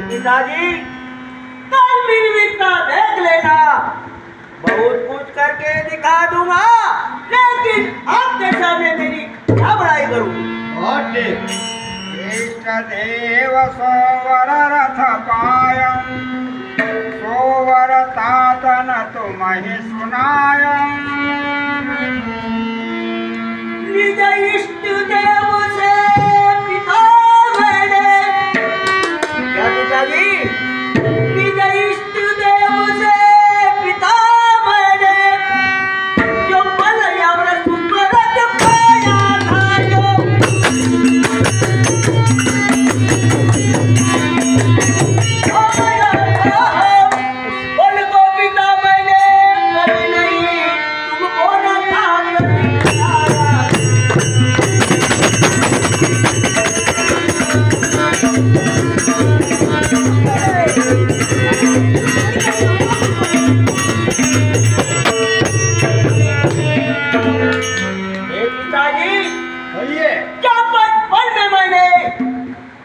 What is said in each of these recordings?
पिताजी, कल मेरी विद्या देख लेना, बहुत कुछ करके दिखा दूंगा, लेकिन आपके सामने मेरी क्या बड़ाई करूं? देव सोवर रथ पायं सोवर तातन तुम्हें सुनायं निज इष्ट देव से पिता मैंने क्या पिताजी निज इष्ट देव से पिता मैंने जो बल अमृत सुंदरत पाया था जो बल को पिता मैंने कभी नहीं तुमको न था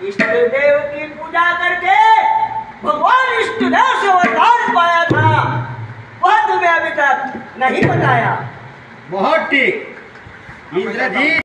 इष्ट देव की पूजा करके भगवान इष्ट देव से वरदान पाया था, वह तुम्हें अभी तक नहीं बताया। बहुत ठीक इंद्रजीत।